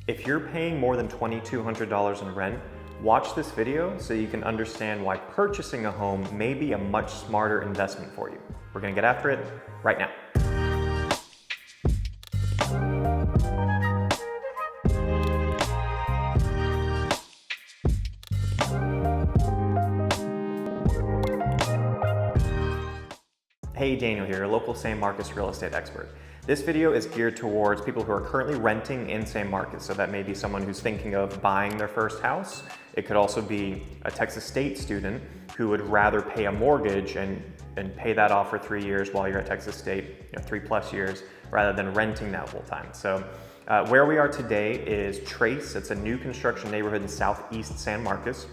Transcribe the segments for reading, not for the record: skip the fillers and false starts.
If you're paying more than $2,200 in rent, watch this video so you can understand why purchasing a home may be a much smarter investment for you. We're gonna get after it right now. Hey, Daniel here, local San Marcos real estate expert. This video is geared towards people who are currently renting in San Marcos. So that may be someone who's thinking of buying their first house. It could also be a Texas State student who would rather pay a mortgage and pay that off for 3 years while you're at Texas State, 3+ years, rather than renting that full time. So where we are today is Trace. It's a new construction neighborhood in Southeast San Marcos.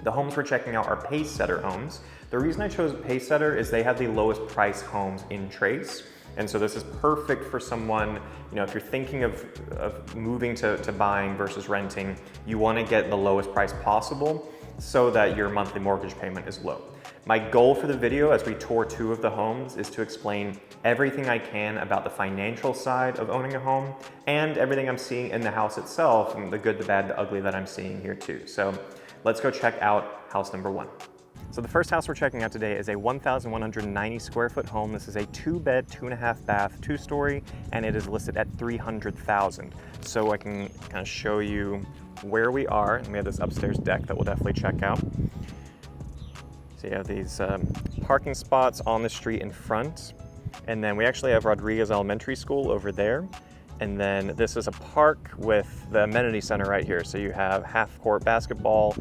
The homes we're checking out are Pacesetter homes. The reason I chose Pacesetter is they have the lowest price homes in Trace. And so this is perfect for someone, if you're thinking of moving to buying versus renting, you want to get the lowest price possible so that your monthly mortgage payment is low. My goal for the video as we tour 2 of the homes is to explain everything I can about the financial side of owning a home and everything I'm seeing in the house itself, and the good, the bad, the ugly that I'm seeing here too. So let's go check out house number 1. So the first house we're checking out today is a 1,190 square foot home. This is a 2-bed, 2.5 bath, 2-story, and it is listed at $300,000. So I can kind of show you where we are. And we have this upstairs deck that we'll definitely check out. So you have these parking spots on the street in front. And then we actually have Rodriguez Elementary School over there. And then this is a park with the amenity center right here. So you have half-court basketball,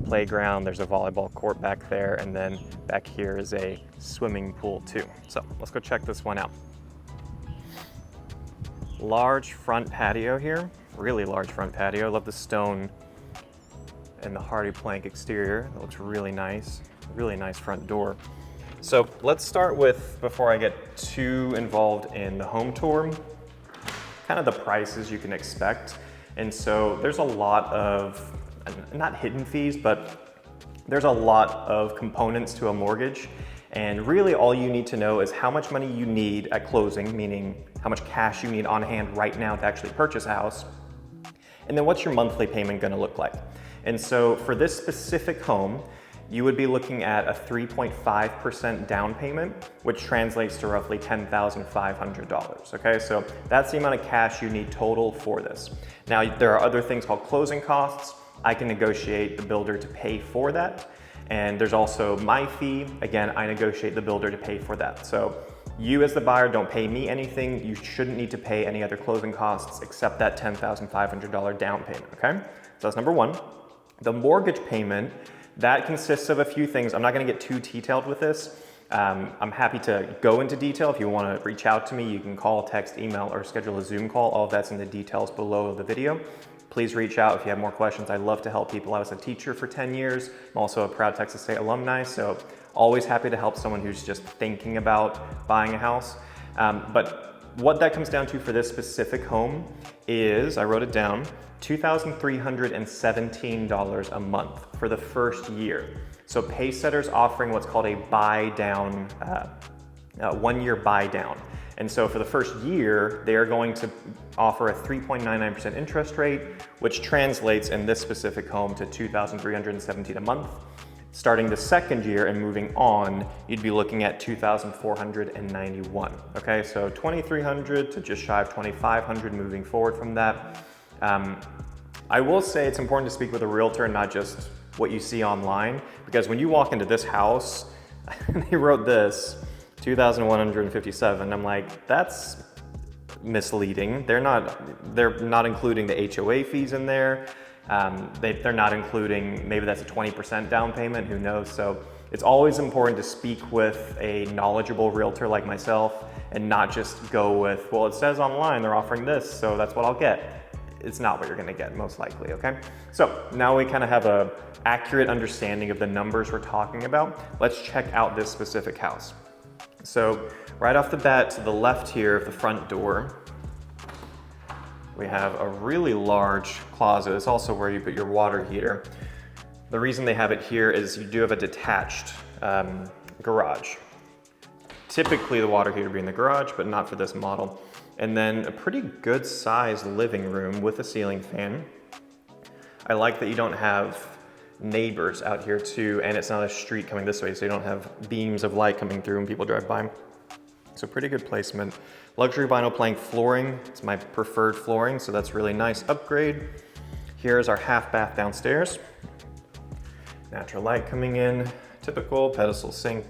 playground, there's a volleyball court back there, and then back here is a swimming pool too. So let's go check this one out. Large front patio here, really large front patio. I love the stone and the hardy plank exterior. That looks really nice front door. So let's start with, before I get too involved in the home tour, kind of the prices you can expect. And so there's a lot of, not hidden fees, but there's a lot of components to a mortgage. And really all you need to know is how much money you need at closing, meaning how much cash you need on hand right now to actually purchase a house. And then what's your monthly payment gonna look like? And so for this specific home, you would be looking at a 3.5% down payment, which translates to roughly $10,500, okay? So that's the amount of cash you need total for this. Now, there are other things called closing costs. I can negotiate the builder to pay for that. And there's also my fee. Again, I negotiate the builder to pay for that. So you as the buyer don't pay me anything. You shouldn't need to pay any other closing costs except that $10,500 down payment, okay? So that's number 1. The mortgage payment, that consists of a few things. I'm not gonna get too detailed with this. I'm happy to go into detail. If you wanna reach out to me, you can call, text, email, or schedule a Zoom call. All of that's in the details below the video. Please reach out if you have more questions. I love to help people. I was a teacher for 10 years. I'm also a proud Texas State alumni, so always happy to help someone who's just thinking about buying a house. But what that comes down to for this specific home is, I wrote it down, $2,317 a month for the first year. So Pacesetter's offering what's called a buy down, 1-year buy down. And so for the first year, they are going to offer a 3.99% interest rate, which translates in this specific home to $2,317 a month. Starting the second year and moving on, you'd be looking at $2,491. Okay, so $2,300 to just shy of $2,500 moving forward from that. I will say it's important to speak with a realtor, not just what you see online, because when you walk into this house, they wrote this, $2,157. I'm like, that's misleading. They're not including the HOA fees in there. They're not including, maybe that's a 20% down payment, who knows? So it's always important to speak with a knowledgeable realtor like myself and not just go with, well, it says online they're offering this, so that's what I'll get. It's not what you're gonna get, most likely, okay? So now we kind of have an accurate understanding of the numbers we're talking about. Let's check out this specific house. So right off the bat, to the left here of the front door, we have a really large closet. It's also where you put your water heater. The reason they have it here is you do have a detached garage. Typically the water heater would be in the garage, but not for this model. And then a pretty good sized living room with a ceiling fan. I like that you don't have neighbors out here too, and it's not a street coming this way, so you don't have beams of light coming through when people drive by. So pretty good placement. Luxury vinyl plank flooring. It's my preferred flooring, so that's really nice upgrade. Here's our half bath downstairs. Natural light coming in, typical pedestal sink,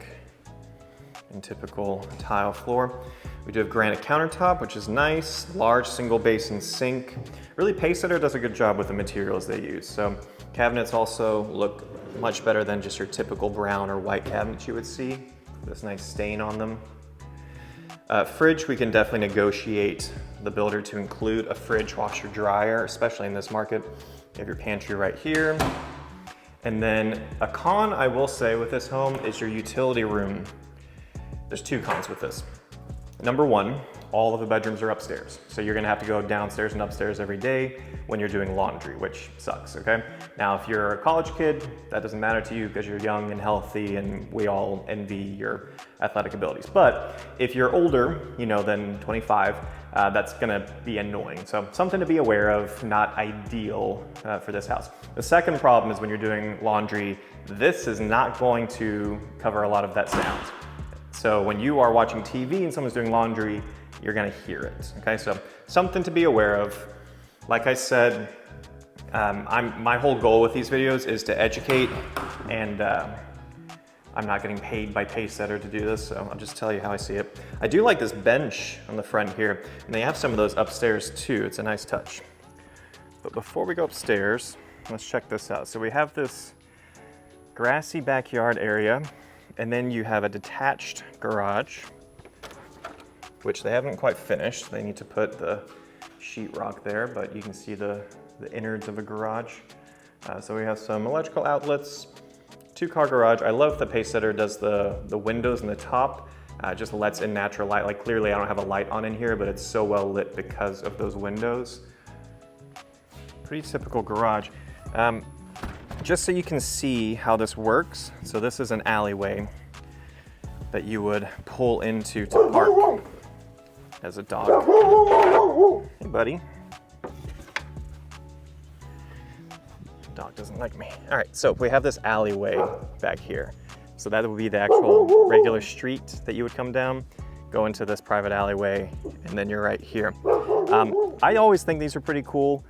and typical tile floor. We do have granite countertop, which is nice. Large single basin sink. Really, Pacesetter does a good job with the materials they use. So cabinets also look much better than just your typical brown or white cabinets you would see. This nice stain on them. Fridge, we can definitely negotiate the builder to include a fridge, washer, dryer, especially in this market. You have your pantry right here. And then a con I will say with this home is your utility room. There's two cons with this. Number one, all of the bedrooms are upstairs. So you're gonna have to go downstairs and upstairs every day when you're doing laundry, which sucks, okay? Now, if you're a college kid, that doesn't matter to you because you're young and healthy and we all envy your athletic abilities. But if you're older, than 25, that's gonna be annoying. So something to be aware of, not ideal for this house. The second problem is when you're doing laundry, this is not going to cover a lot of that sound. So when you are watching TV and someone's doing laundry, you're gonna hear it, okay? So something to be aware of. Like I said, my whole goal with these videos is to educate, and I'm not getting paid by Pacesetter to do this, so I'll just tell you how I see it. I do like this bench on the front here, and they have some of those upstairs too. It's a nice touch. But before we go upstairs, let's check this out. So we have this grassy backyard area, and then you have a detached garage, which they haven't quite finished. They need to put the sheetrock there, but you can see the innards of a garage. So we have some electrical outlets, 2-car garage. I love that Pacesetter does the windows in the top, just lets in natural light. Like clearly I don't have a light on in here, but it's so well lit because of those windows. Pretty typical garage. Just so you can see how this works, so this is an alleyway that you would pull into to park as a dog. Hey, buddy. Dog doesn't like me. All right, so we have this alleyway back here. So that would be the actual regular street that you would come down, go into this private alleyway, and then you're right here. I always think these are pretty cool.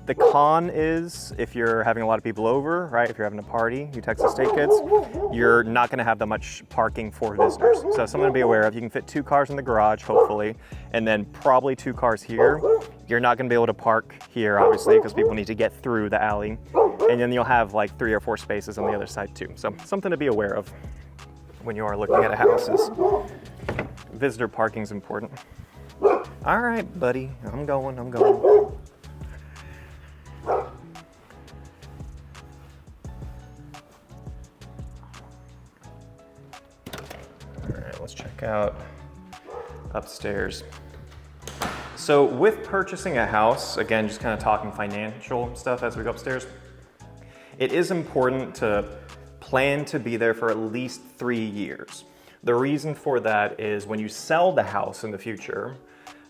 The con is if you're having a lot of people over, right? If you're having a party, you Texas State kids, you're not gonna have that much parking for visitors. So something to be aware of. You can fit 2 cars in the garage, hopefully, and then probably 2 cars here. You're not gonna be able to park here, obviously, because people need to get through the alley. And then you'll have like 3 or 4 spaces on the other side too. So something to be aware of when you are looking at a house is visitor parking is important. All right, buddy, I'm going. Let's check out upstairs. So with purchasing a house, again, just kind of talking financial stuff as we go upstairs, it is important to plan to be there for at least 3 years. The reason for that is when you sell the house in the future,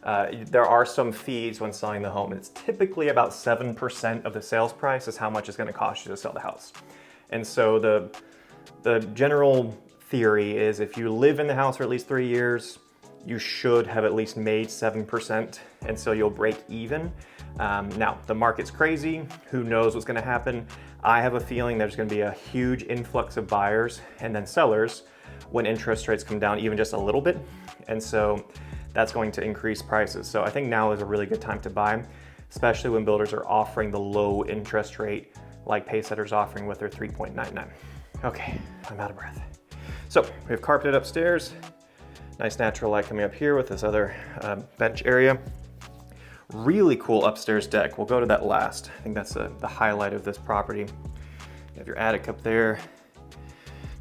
there are some fees when selling the home. It's typically about 7% of the sales price is how much it's going to cost you to sell the house. And so the general theory is if you live in the house for at least 3 years, you should have at least made 7%, and so you'll break even. Now, the market's crazy. Who knows what's gonna happen? I have a feeling there's gonna be a huge influx of buyers and then sellers when interest rates come down even just a little bit. And so that's going to increase prices. So I think now is a really good time to buy, especially when builders are offering the low interest rate like Pacesetter's offering with their 3.99. Okay, I'm out of breath. So we have carpeted upstairs, nice natural light coming up here with this other bench area. Really cool upstairs deck. We'll go to that last. I think that's the highlight of this property. You have your attic up there.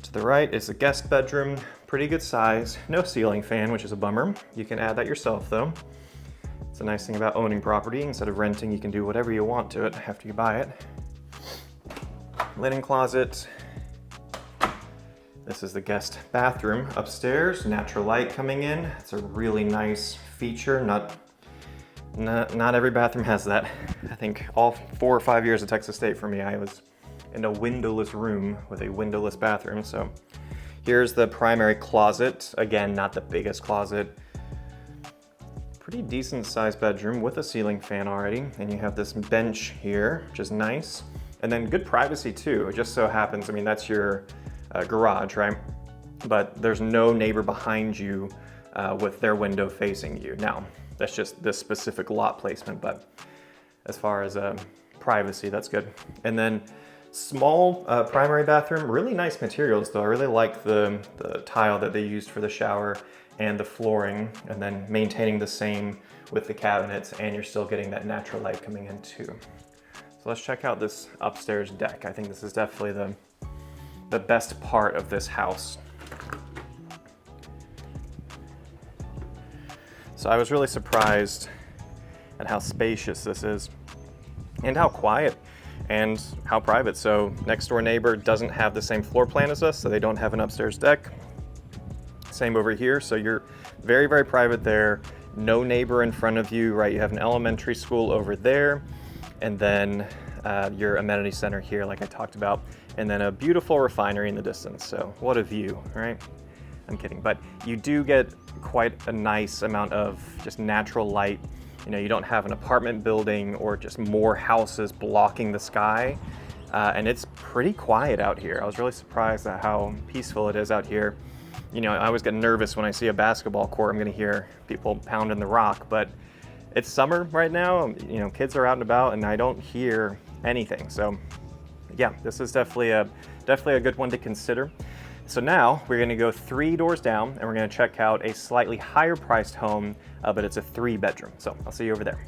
To the right is the guest bedroom, pretty good size. No ceiling fan, which is a bummer. You can add that yourself though. It's a nice thing about owning property. Instead of renting, you can do whatever you want to it after you buy it. Linen closet. This is the guest bathroom upstairs. Natural light coming in. It's a really nice feature, not Not every bathroom has that. I think all 4 or 5 years at Texas State for me, I was in a windowless room with a windowless bathroom. So here's the primary closet. Again, not the biggest closet. Pretty decent sized bedroom with a ceiling fan already. And you have this bench here, which is nice. And then good privacy too. It just so happens, I mean, that's your garage, right? But there's no neighbor behind you with their window facing you. Now, that's just this specific lot placement, but as far as privacy, that's good. And then small primary bathroom, really nice materials though. I really like the tile that they used for the shower and the flooring, and then maintaining the same with the cabinets, and you're still getting that natural light coming in too. So let's check out this upstairs deck. I think this is definitely the best part of this house. So I was really surprised at how spacious this is and how quiet and how private. So next door neighbor doesn't have the same floor plan as us, so they don't have an upstairs deck. Same over here, so you're very, very private there. No neighbor in front of you, right? You have an elementary school over there, and then your amenity center here, like I talked about, and then a beautiful refinery in the distance. So what a view, right? I'm kidding, but you do get quite a nice amount of just natural light. You know, you don't have an apartment building or just more houses blocking the sky, and it's pretty quiet out here. I was really surprised at how peaceful it is out here. You know, I always get nervous when I see a basketball court. I'm gonna hear people pounding the rock, but it's summer right now. You know, kids are out and about, and I don't hear anything. So yeah, this is definitely a good one to consider. So now we're gonna go 3 doors down, and we're gonna check out a slightly higher priced home, but it's a 3-bedroom. So I'll see you over there.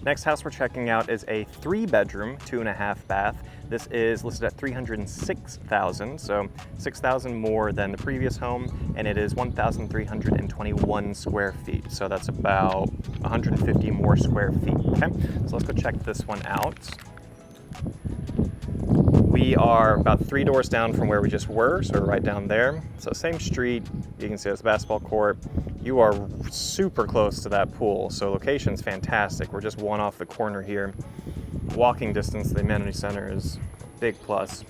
Next house we're checking out is a 3-bedroom, 2.5 bath. This is listed at $306,000, so $6,000 more than the previous home, and it is 1,321 square feet. So that's about 150 more square feet, okay? So let's go check this one out. We are about 3 doors down from where we just were, so we're right down there. So same street, you can see this basketball court. You are super close to that pool, so location's fantastic. We're just 1 off the corner here. Walking distance to the amenity center is a big plus.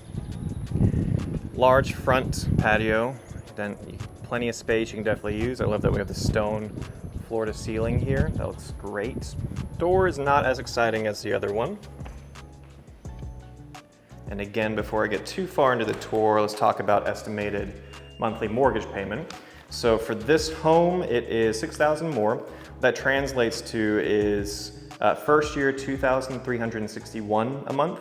Large front patio, then plenty of space you can definitely use. I love that we have the stone floor to ceiling here. That looks great. Door is not as exciting as the other one. And again, before I get too far into the tour, let's talk about estimated monthly mortgage payment. So for this home, it is $6,000 more. What that translates to is first year, $2,361 a month,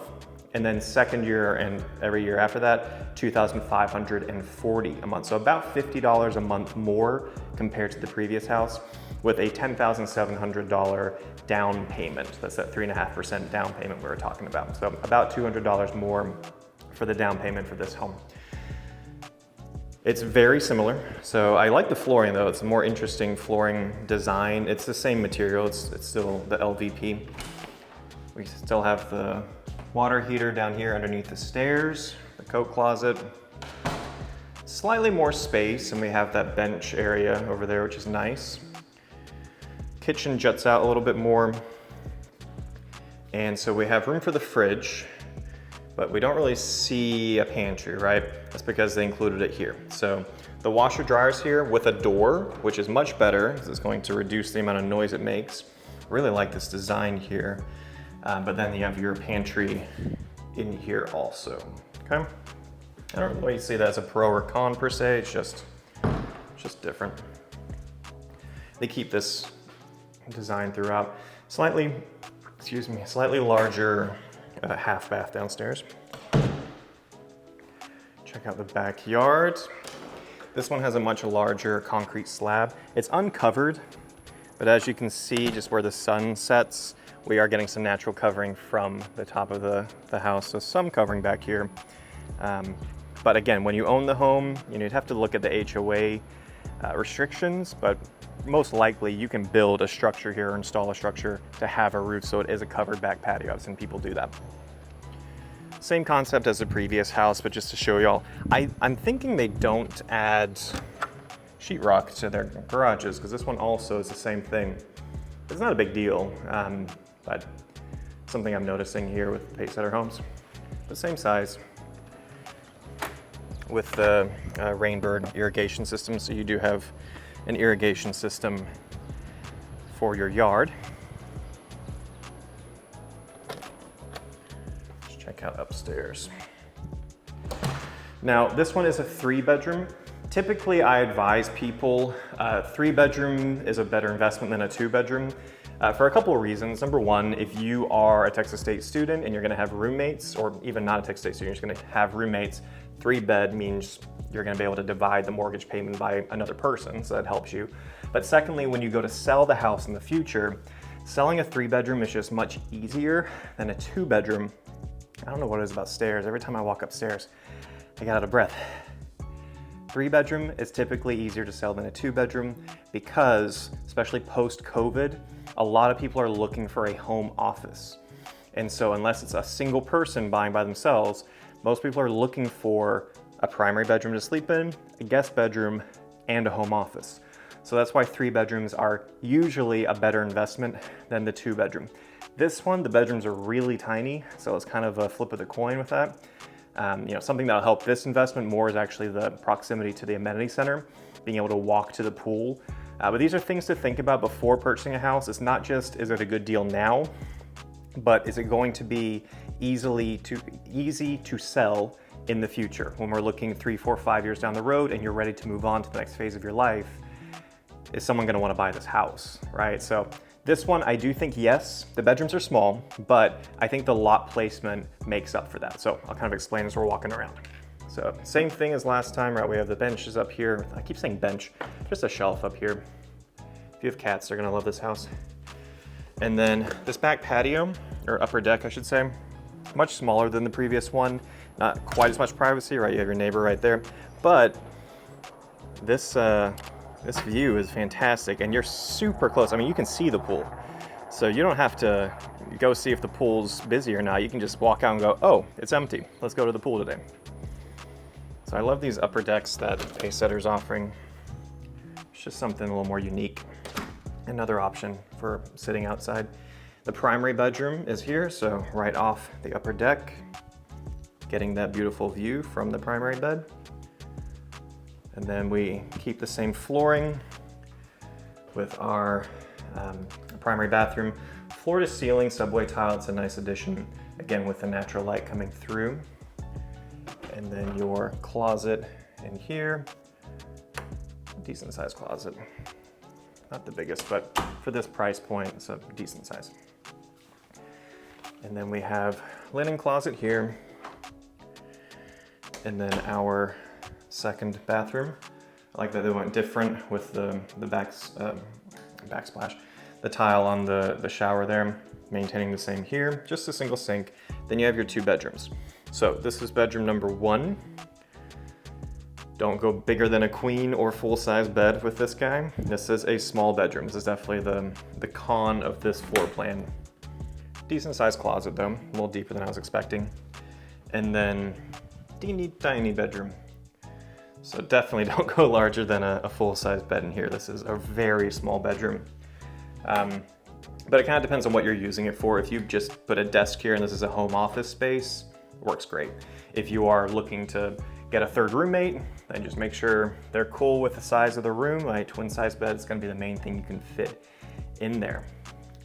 and then second year and every year after that, $2,540 a month. So about $50 a month more compared to the previous house, with a $10,700 down payment. That's that 3.5% down payment we were talking about. So about $200 more for the down payment for this home. It's very similar. So I like the flooring though. It's a more interesting flooring design. It's the same material. It's still the LVP. We still have the water heater down here underneath the stairs, the coat closet. Slightly more space, and we have that bench area over there, which is nice. Kitchen juts out a little bit more. And so we have room for the fridge, but we don't really see a pantry, right? That's because they included it here. So the washer dryer's here with a door, which is much better because it's going to reduce the amount of noise it makes. Really like this design here. But then you have your pantry in here also, okay? I don't really see that as a pro or con per se, it's just different. They keep this design throughout. Slightly larger half bath downstairs. Check out the backyard. This one has a much larger concrete slab. It's uncovered, but as you can see, just where the sun sets, we are getting some natural covering from the top of the house. So some covering back here. But again, when you own the home, you'd have to look at the HOA restrictions, but most likely you can build a structure here or install a structure to have a roof, so it is a covered back patio. I've seen people do that. Same concept as the previous house, but just to show y'all, I'm thinking they don't add sheetrock to their garages, because this one also is the same thing. It's not a big deal, but something I'm noticing here with Pacesetter homes. The same size with the Rainbird irrigation system. So you do have an irrigation system for your yard. Let's check out upstairs. Now, this one is a 3-bedroom. Typically, I advise people 3-bedroom is a better investment than a 2-bedroom for a couple of reasons. Number one, if you are a Texas State student and you're gonna have roommates, or even not a Texas State student, you're just gonna have roommates, 3-bed means you're gonna be able to divide the mortgage payment by another person, so that helps you. But secondly, when you go to sell the house in the future, selling a 3-bedroom is just much easier than a 2-bedroom. I don't know what it is about stairs. Every time I walk upstairs, I get out of breath. 3-bedroom is typically easier to sell than a 2-bedroom because, especially post-COVID, a lot of people are looking for a home office. And so unless it's a single person buying by themselves, most people are looking for a primary bedroom to sleep in, a guest bedroom, and a home office. So that's why 3-bedrooms are usually a better investment than the 2-bedroom. This one, the bedrooms are really tiny, so it's kind of a flip of the coin with that. Something that'll help this investment more is actually the proximity to the amenity center, being able to walk to the pool. But these are things to think about before purchasing a house. It's not just, is it a good deal now, but is it going to be easy to sell in the future? When we're looking 3, 4, 5 years down the road and you're ready to move on to the next phase of your life, is someone gonna wanna buy this house, right? So this one, I do think yes, the bedrooms are small, but I think the lot placement makes up for that. So I'll kind of explain as we're walking around. So same thing as last time, right? We have the benches up here. I keep saying bench, just a shelf up here. If you have cats, they're gonna love this house. And then this back patio, or upper deck, I should say, much smaller than the previous one. Not quite as much privacy, right? You have your neighbor right there. But this view is fantastic, and you're super close. I mean, you can see the pool. So you don't have to go see if the pool's busy or not. You can just walk out and go, oh, it's empty. Let's go to the pool today. So I love these upper decks that Pacesetter's offering. It's just something a little more unique. Another option for sitting outside. The primary bedroom is here, so right off the upper deck, getting that beautiful view from the primary bed. And then we keep the same flooring with our primary bathroom. Floor to ceiling subway tile, it's a nice addition, again with the natural light coming through. And then your closet in here, decent sized closet. Not the biggest, but for this price point, it's a decent size. And then we have linen closet here. And then our second bathroom. I like that they went different with the backsplash. The tile on the shower there, maintaining the same here, just a single sink. Then you have your 2 bedrooms. So this is bedroom number 1. Don't go bigger than a queen or full-size bed with this guy. This is a small bedroom. This is definitely the con of this floor plan. Decent sized closet though, a little deeper than I was expecting. And then teeny tiny bedroom. So definitely don't go larger than a full-size bed in here. This is a very small bedroom. But it kind of depends on what you're using it for. If you just put a desk here and this is a home office space, it works great. If you are looking to get a 3rd roommate, then just make sure they're cool with the size of the room. A twin-size bed is gonna be the main thing you can fit in there.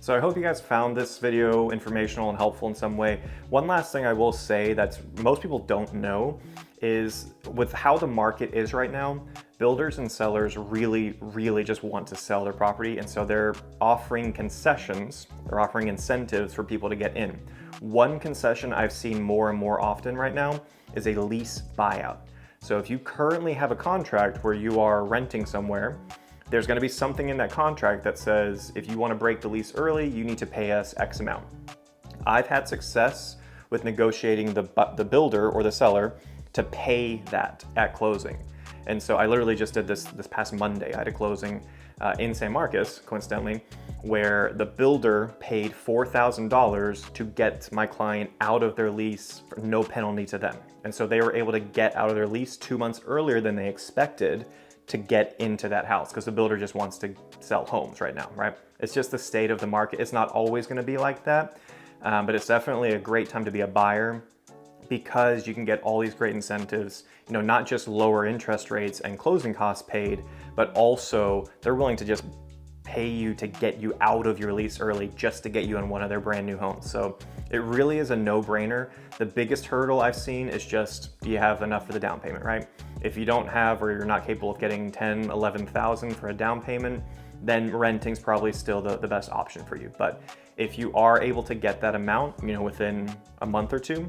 So I hope you guys found this video informational and helpful in some way. One last thing I will say that most people don't know is with how the market is right now, builders and sellers really just want to sell their property, and so they're offering concessions, they're offering incentives for people to get in. One concession I've seen more and more often right now is a lease buyout. So if you currently have a contract where you are renting somewhere, there's gonna be something in that contract that says, if you wanna break the lease early, you need to pay us X amount. I've had success with negotiating the builder or the seller to pay that at closing. And so I literally just did this past Monday. I had a closing in San Marcos, coincidentally, where the builder paid $4,000 to get my client out of their lease for no penalty to them. And so they were able to get out of their lease 2 months earlier than they expected to get into that house because the builder just wants to sell homes right now, right? It's just the state of the market. It's not always going to be like that, but it's definitely a great time to be a buyer because you can get all these great incentives, not just lower interest rates and closing costs paid, but also they're willing to just pay you to get you out of your lease early just to get you in one of their brand new homes. So it really is a no-brainer. The biggest hurdle I've seen is just, do you have enough for the down payment, right? If you don't have, or you're not capable of getting 10, 11,000 for a down payment, then renting's probably still the best option for you. But if you are able to get that amount, within a month or two,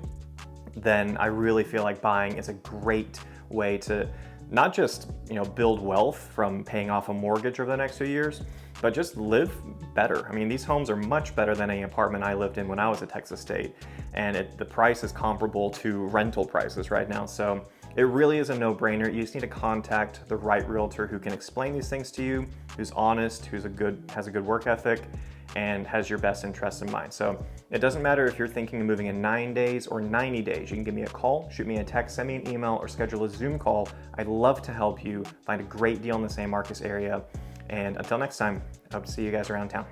then I really feel like buying is a great way to not just build wealth from paying off a mortgage over the next few years, but just live better. I mean, these homes are much better than any apartment I lived in when I was at Texas State, and the price is comparable to rental prices right now. So it really is a no-brainer. You just need to contact the right realtor who can explain these things to you, who's honest, has a good work ethic, and has your best interests in mind. So it doesn't matter if you're thinking of moving in 9 days or 90 days. You can give me a call, shoot me a text, send me an email, or schedule a Zoom call. I'd love to help you find a great deal in the San Marcos area. And until next time, I hope to see you guys around town.